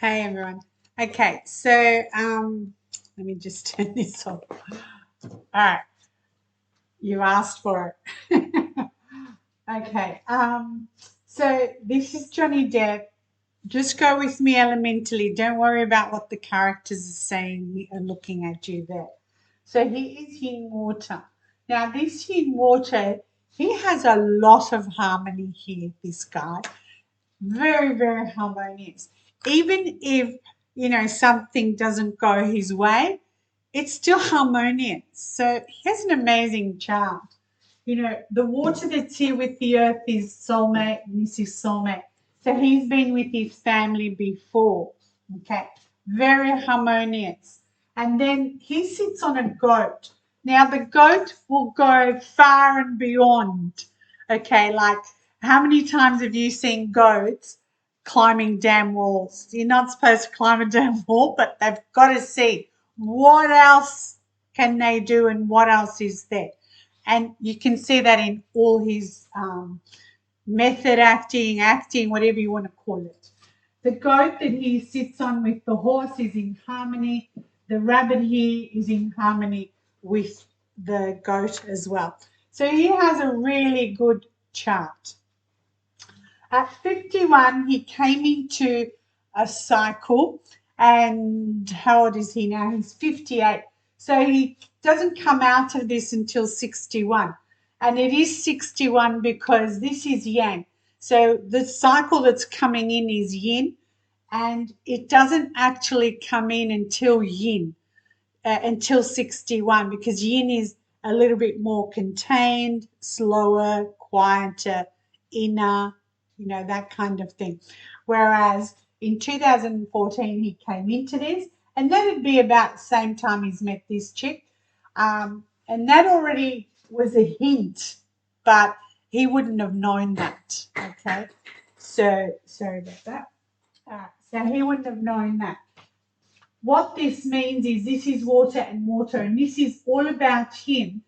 Hey everyone. Okay, so let me just turn this off. All right, you asked for it. Okay, so this is Johnny Depp. Just go with me elementally. Don't worry about what the characters are saying and looking at you there. So he is Yin Water. Now, this Yin Water, he has a lot of harmony here, this guy. Very, very harmonious. Even if, something doesn't go his way, it's still harmonious. So he has an amazing chart. The water that's here with the earth is soulmate, and this is soulmate. So he's been with his family before. Okay. Very harmonious. And then he sits on a goat. Now the goat will go far and beyond. Okay, like how many times have you seen goats climbing damn walls? You're not supposed to climb a damn wall, but they've got to see what else can they do and what else is there. And you can see that in all his method acting, whatever you want to call it. The goat that he sits on with the horse is in harmony. The rabbit here is in harmony with the goat as well. So he has a really good chart. At 51, he came into a cycle. And how old is he now? He's 58. So he doesn't come out of this until 61. And it is 61 because this is yang. So the cycle that's coming in is yin, and it doesn't actually come in until yin, until 61, because yin is a little bit more contained, slower, quieter, inner, that kind of thing. Whereas in 2014, he came into this, and that would be about the same time he's met this chick. And that already was a hint, but he wouldn't have known that. Okay. So sorry about that. So he wouldn't have known that. What this means is this is water and water, and this is all about him,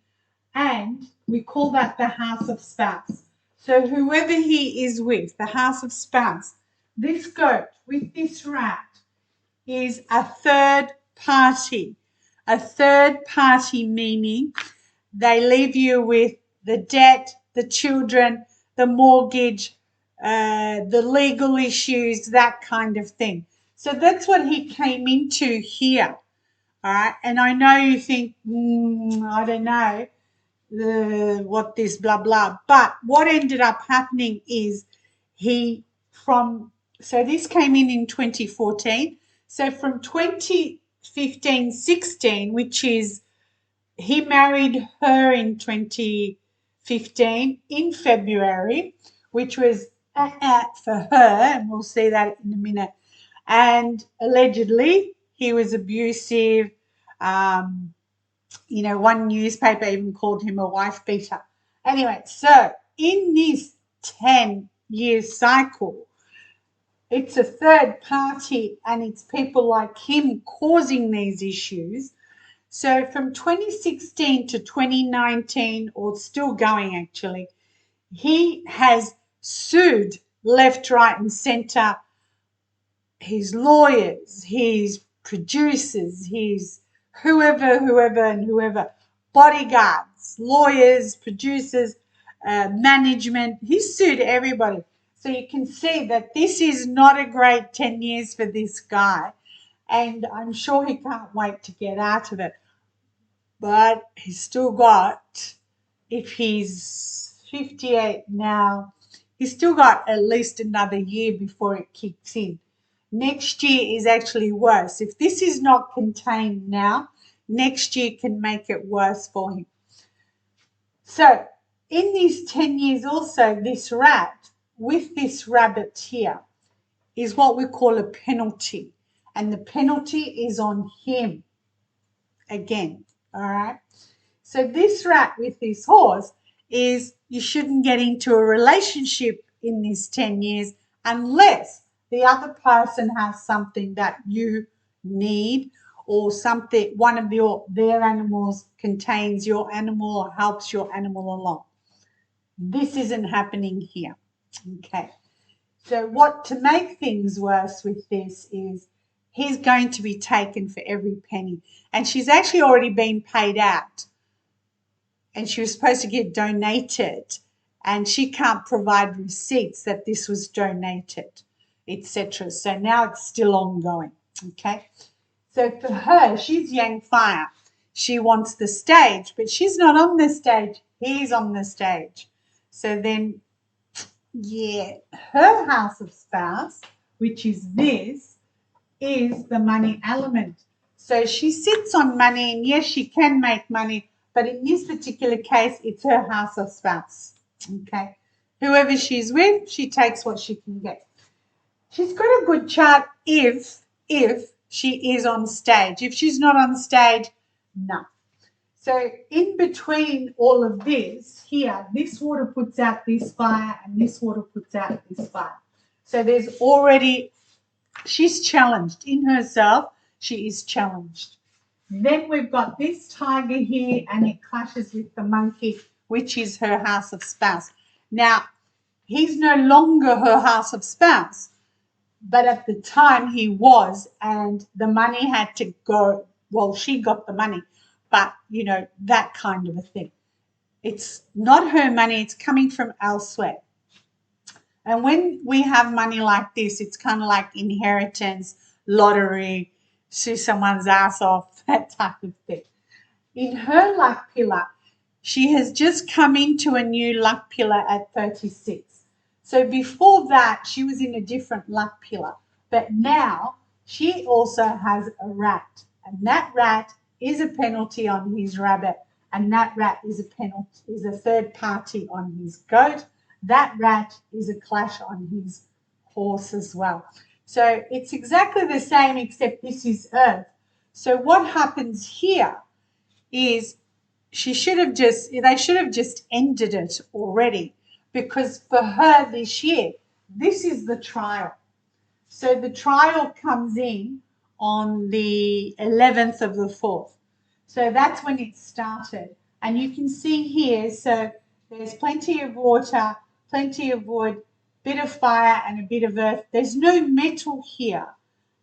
and we call that the house of spouse. So whoever he is with, the house of spouse, this goat with this rat is a third party. A third party meaning they leave you with the debt, the children, the mortgage, the legal issues, that kind of thing. So that's what he came into here. All right. And I know you think, I don't know what this blah, blah. But what ended up happening is so this came in 2014. So from 2015, 16, which is he married her in 2015 in February, which was for her, and we'll see that in a minute. And allegedly, he was abusive. One newspaper even called him a wife beater. Anyway, so in this 10-year cycle, it's a third party and it's people like him causing these issues. So from 2016 to 2019, or still going actually, he has sued left, right, and centre his lawyers, his producers, his whoever, bodyguards, lawyers, producers, management. He sued everybody. So you can see that this is not a great 10 years for this guy. And I'm sure he can't wait to get out of it. But he's still got, if he's 58 now, he's still got at least another year before it kicks in. Next year is actually worse. If this is not contained now, next year can make it worse for him. So in these 10 years also, this rat with this rabbit here is what we call a penalty. And the penalty is on him again. All right. So this rat with this horse is you shouldn't get into a relationship in these 10 years unless the other person has something that you need, or something, one of their animals contains your animal or helps your animal along. This isn't happening here. Okay. So what to make things worse with this is he's going to be taken for every penny. And she's actually already been paid out. And she was supposed to get donated. And she can't provide receipts that this was donated, etc. So now it's still ongoing. Okay. So for her, she's Yang Fire. She wants the stage, but she's not on the stage. He's on the stage. So then, yeah, her house of spouse, which is this, is the money element. So she sits on money, and yes, she can make money, but in this particular case, it's her house of spouse. Okay. Whoever she's with, she takes what she can get. She's got a good chart if she is on stage. If she's not on stage, no. So in between all of this here, this water puts out this fire and this water puts out this fire. So there's already, she's challenged in herself. She is challenged. Then we've got this tiger here and it clashes with the monkey, which is her house of spouse. Now, he's no longer her house of spouse. But at the time he was, and the money had to go, well, she got the money, but, you know, that kind of a thing. It's not her money, it's coming from elsewhere. And when we have money like this, it's kind of like inheritance, lottery, sue someone's ass off, that type of thing. In her luck pillar, she has just come into a new luck pillar at 36. So before that, she was in a different luck pillar. But now she also has a rat. And that rat is a penalty on his rabbit. And that rat is a penalty, is a third party on his goat. That rat is a clash on his horse as well. So it's exactly the same, except this is earth. So what happens here is they should have just ended it already, because for her this year, this is the trial. So the trial comes in on the 11th of the 4th. So that's when it started. And you can see here, so there's plenty of water, plenty of wood, bit of fire and a bit of earth. There's no metal here.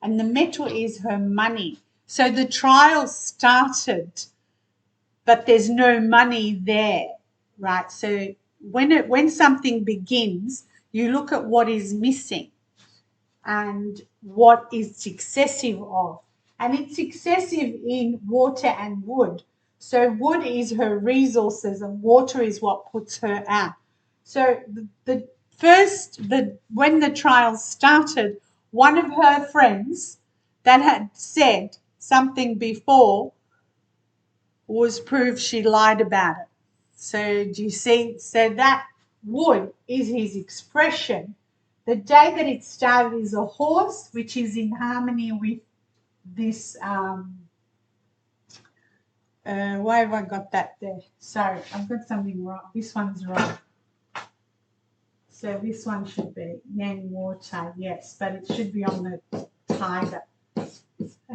And the metal is her money. So the trial started, but there's no money there, right? So when something begins, you look at what is missing and what it's excessive of. And it's excessive in water and wood. So wood is her resources and water is what puts her out. So when the trial started, one of her friends that had said something before was proved she lied about it. So do you see? So that wood is his expression. The day that it started is a horse, which is in harmony with this. Why have I got that there? Sorry, I've got something wrong. This one's wrong. So this one should be Yang water, yes, but it should be on the tiger.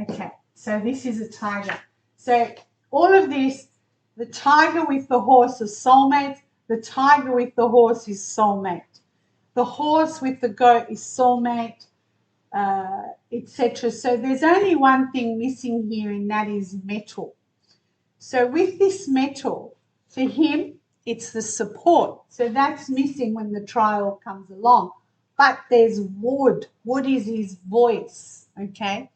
Okay, so this is a tiger. So all of this, the tiger with the horse is soulmate, the tiger with the horse is soulmate, the horse with the goat is soulmate, etc. So there's only one thing missing here, and that is metal. So with this metal, for him, it's the support. So that's missing when the trial comes along. But there's wood. Wood is his voice, okay?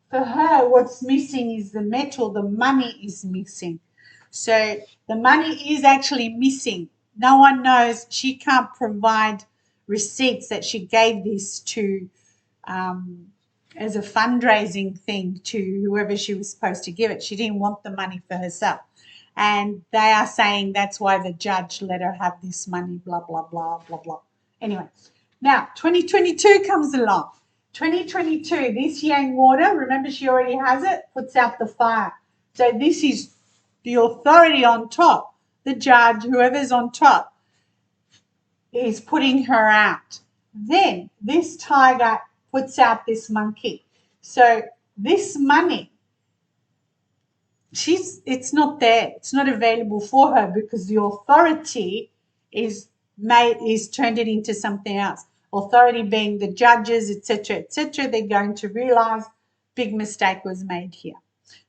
For her, what's missing is the metal. The money is missing. So the money is actually missing. No one knows. She can't provide receipts that she gave this to as a fundraising thing to whoever she was supposed to give it. She didn't want the money for herself. And they are saying that's why the judge let her have this money, blah, blah, blah, blah, blah. Anyway, now 2022 comes along. 2022, this Yang water, remember she already has it, puts out the fire. So this is the authority on top. The judge, whoever's on top, is putting her out. Then this tiger puts out this monkey. So this money, it's not there. It's not available for her because the authority is turned it into something else. authority being the judges, etc., they're going to realize big mistake was made here.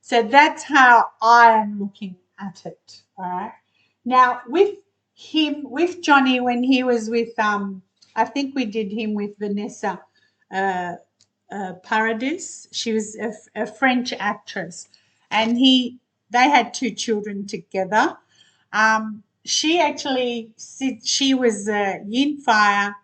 So that's how I am looking at it. All right. Now with him, with Johnny, when he was with I think we did him with Vanessa uh, Paradis. She was a French actress, and they had two children together. She actually said she was yin fire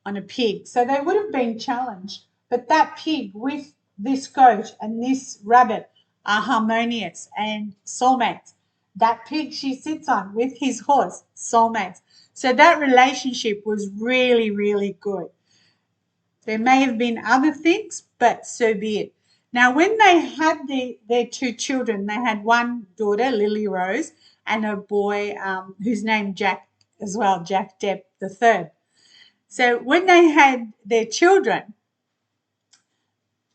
on a pig, so they would have been challenged. But that pig with this goat and this rabbit are harmonious and soulmates. That pig she sits on with his horse, soulmates. So that relationship was really, really good. There may have been other things, but so be it. Now, when they had their two children, they had one daughter, Lily Rose, and a boy who's named Jack as well, Jack Depp the third. So when they had their children,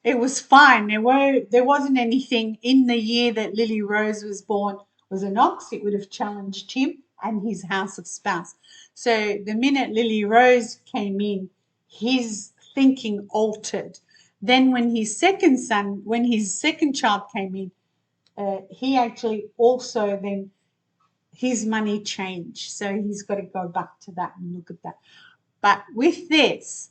it was fine. There wasn't anything in the year that Lily Rose was born was an ox. It would have challenged him and his house of spouse. So the minute Lily Rose came in, his thinking altered. Then when his second child came in, he actually also then his money changed. So he's got to go back to that and look at that. But with this,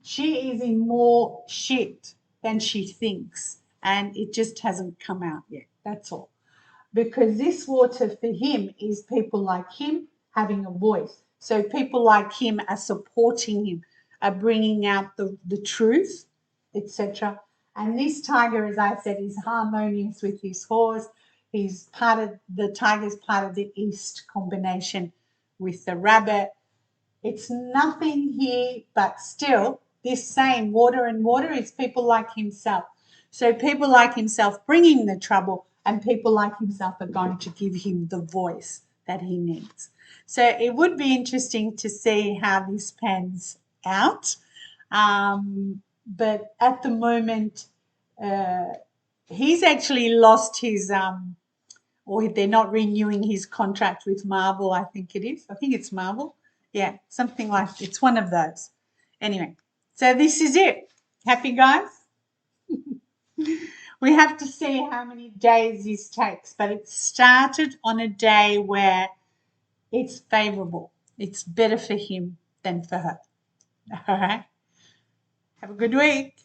she is in more shit than she thinks, and it just hasn't come out yet. That's all. Because this water for him is people like him having a voice. So people like him are supporting him, are bringing out the truth, etc. And this tiger, as I said, is harmonious with his horse. He's part of the tiger's part of the east combination with the rabbit. It's nothing here, but still, this same water and water is people like himself. So people like himself bringing the trouble, and people like himself are going to give him the voice that he needs. So it would be interesting to see how this pans out. But at the moment, uh, he's actually lost his or they're not renewing his contract with Marvel, I think it is. I think it's Marvel. Yeah, something like it's one of those. Anyway, so this is it. Happy guys? We have to see how many days this takes, but it started on a day where it's favorable. It's better for him than for her. All right. Have a good week.